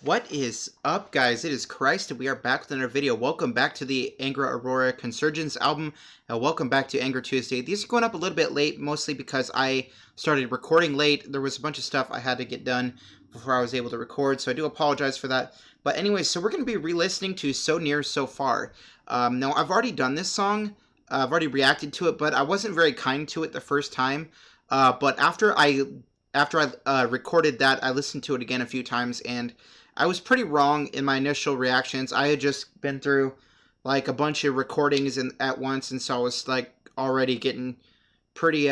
What is up, guys? It is Christ, and we are back with another video. Welcome back to the Angra Aurora Consurgence album, and welcome back to Angra Tuesday. These are going up a little bit late, mostly because I started recording late. There was a bunch of stuff I had to get done before I was able to record, so I do apologize for that. But anyway, so we're going to be re-listening to So Near, So Far. Now, I've already done this song. I've already reacted to it, but I wasn't very kind to it the first time. But after I recorded that, I listened to it again a few times, and I was pretty wrong in my initial reactions. I had just been through like a bunch of recordings at once, and so I was like already getting pretty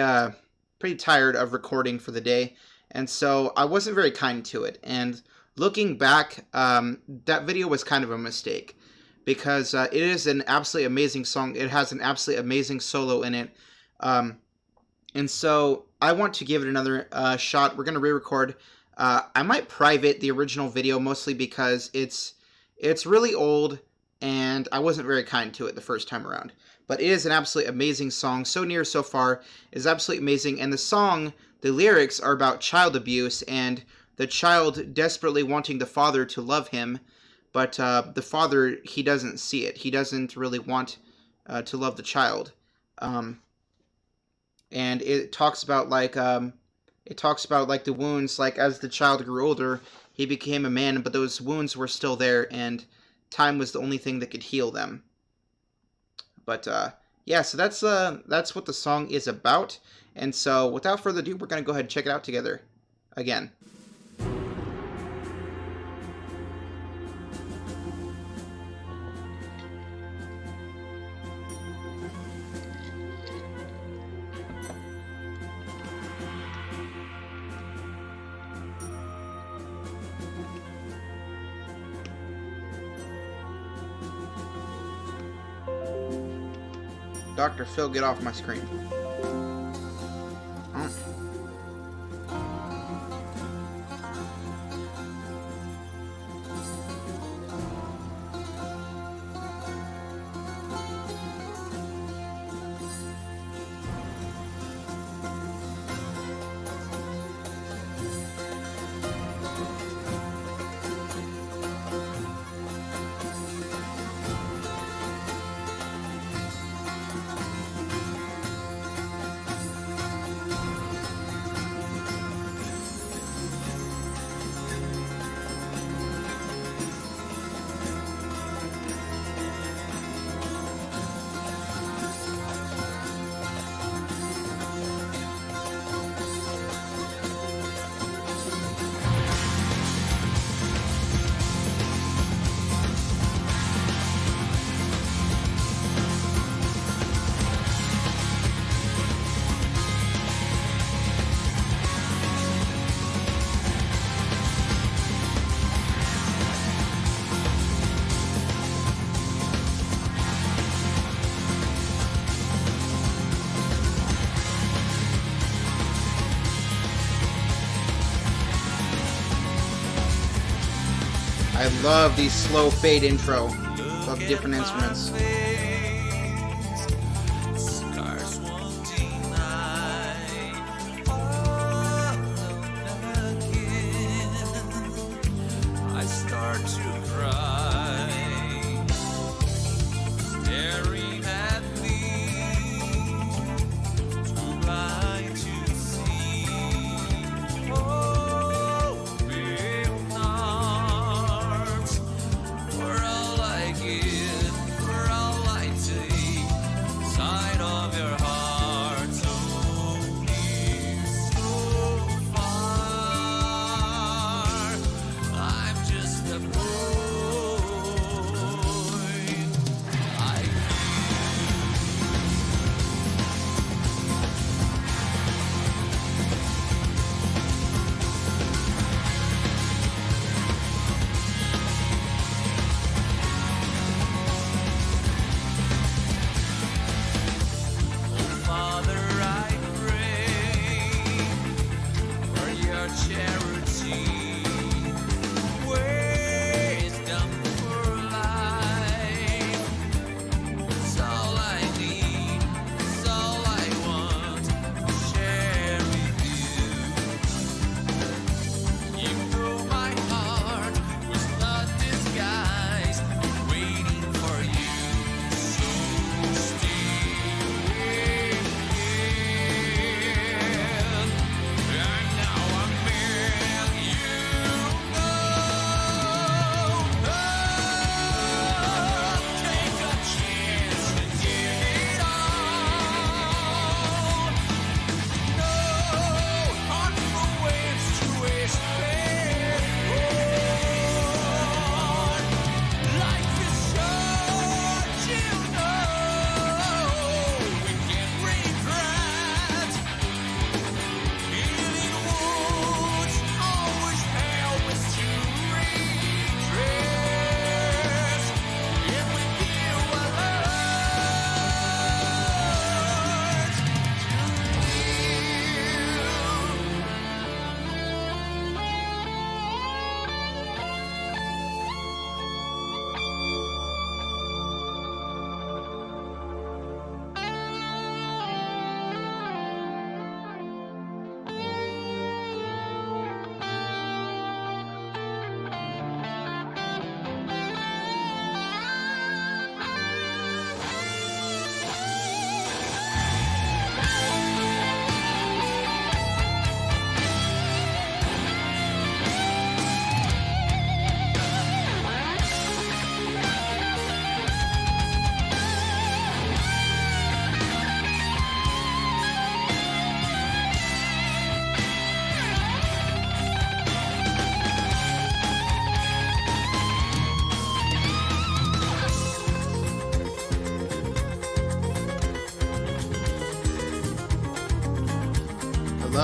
tired of recording for the day, and so I wasn't very kind to it. And looking back, that video was kind of a mistake because it is an absolutely amazing song. It has an absolutely amazing solo in it, and so I want to give it another shot. We're gonna re-record. I might private the original video mostly because it's really old and I wasn't very kind to it the first time around. But it is an absolutely amazing song. So Near, So Far is absolutely amazing. And the song, the lyrics are about child abuse and the child desperately wanting the father to love him. But the father, he doesn't see it. He doesn't really want to love the child. And it talks about like... It talks about like the wounds, like as the child grew older, he became a man, but those wounds were still there, and time was the only thing that could heal them. But yeah, so that's what the song is about. And so without further ado, we're gonna go ahead and check it out together again. Dr. Phil, get off my screen. Oh. I love these slow fade intro of different instruments. I start to cry, staring at me, too blind to see. Open arms, for all I give, for all I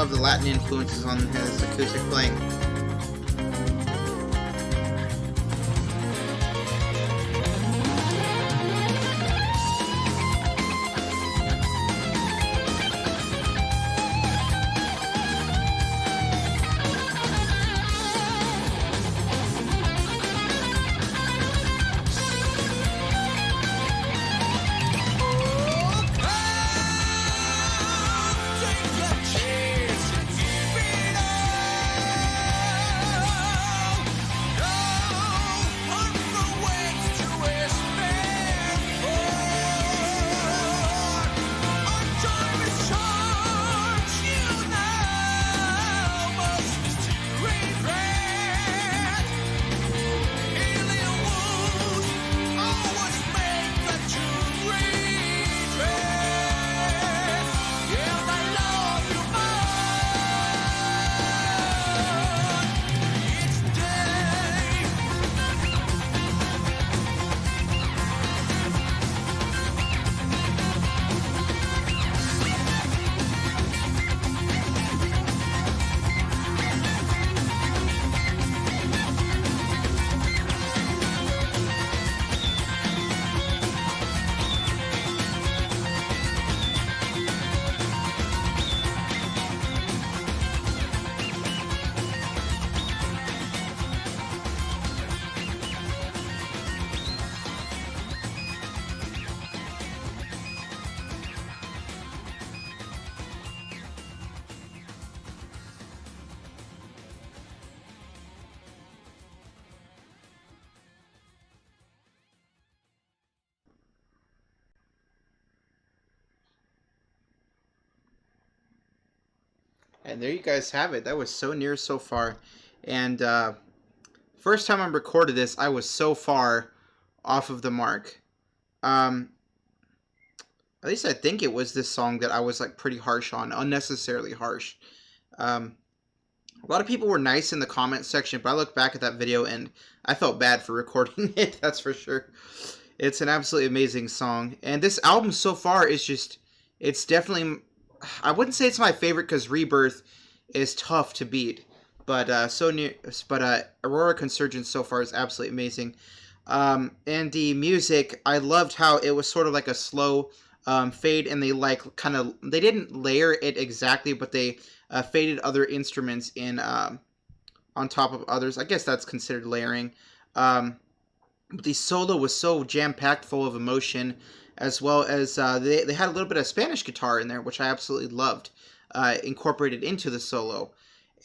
of the Latin influences on his acoustic playing. And there you guys have it. That was so near so far. And first time I recorded this, I was so far off of the mark. At least I think it was this song that I was like pretty harsh on, unnecessarily harsh. A lot of people were nice in the comment section, but I look back at that video and I felt bad for recording it, that's for sure. It's an absolutely amazing song. And this album so far is just, it's definitely, I wouldn't say it's my favorite because Rebirth is tough to beat. But Aurora Consurgence so far is absolutely amazing. And the music, I loved how it was sort of like a slow fade, and they they didn't layer it exactly, but they faded other instruments in on top of others. I guess that's considered layering. But the solo was so jam-packed full of emotion, as well as they had a little bit of Spanish guitar in there, which I absolutely loved, incorporated into the solo.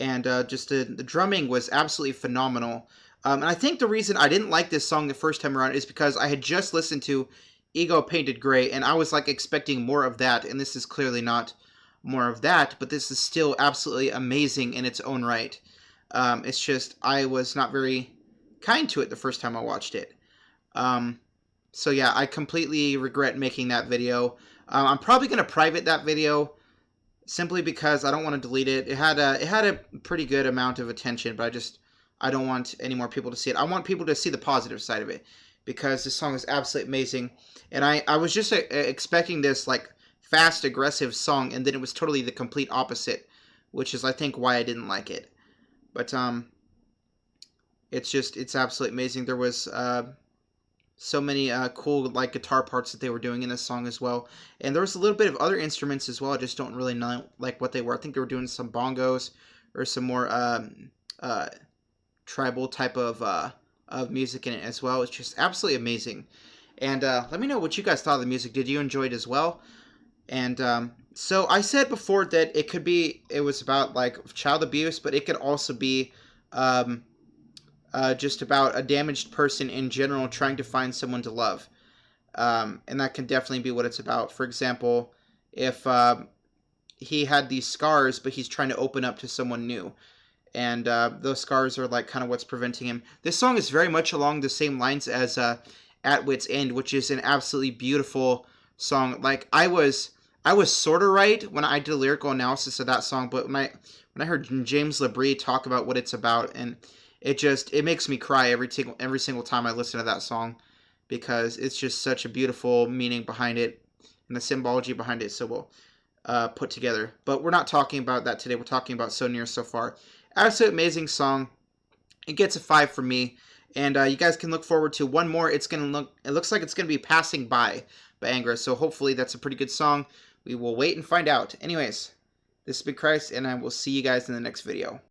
And just the drumming was absolutely phenomenal. And I think the reason I didn't like this song the first time around is because I had just listened to Ego Painted Gray, and I was like expecting more of that, and this is clearly not more of that, but this is still absolutely amazing in its own right. It's just, I was not very kind to it the first time I watched it. So yeah, I completely regret making that video. I'm probably going to private that video, simply because I don't want to delete it. It had a pretty good amount of attention, but I don't want any more people to see it. I want people to see the positive side of it, because this song is absolutely amazing. And I was just expecting this like fast, aggressive song, and then it was totally the complete opposite, which is I think why I didn't like it. But it's absolutely amazing. There was so many cool like guitar parts that they were doing in this song as well, and there was a little bit of other instruments as well. I just don't really know like what they were. I think they were doing some bongos or some more tribal type of music in it as well. It's just absolutely amazing. And let me know what you guys thought of the music. Did you enjoy it as well? And so I said before that it was about like child abuse, but it could also be just about a damaged person in general trying to find someone to love. And that can definitely be what it's about. For example, if he had these scars, but he's trying to open up to someone new, and those scars are like kind of what's preventing him. This song is very much along the same lines as At Wit's End, which is an absolutely beautiful song. Like I was sort of right when I did a lyrical analysis of that song, but when I heard James Labrie talk about what it's about, and it makes me cry every single time I listen to that song, because it's just such a beautiful meaning behind it and the symbology behind it so well. put together. But we're not talking about that today. We're talking about So Near, So Far. Absolute amazing song. It gets a 5 from me. And you guys can look forward to one more. It looks like it's gonna be Passing by Angra. So hopefully that's a pretty good song. We will wait and find out. Anyways, this has been Christ, and I will see you guys in the next video.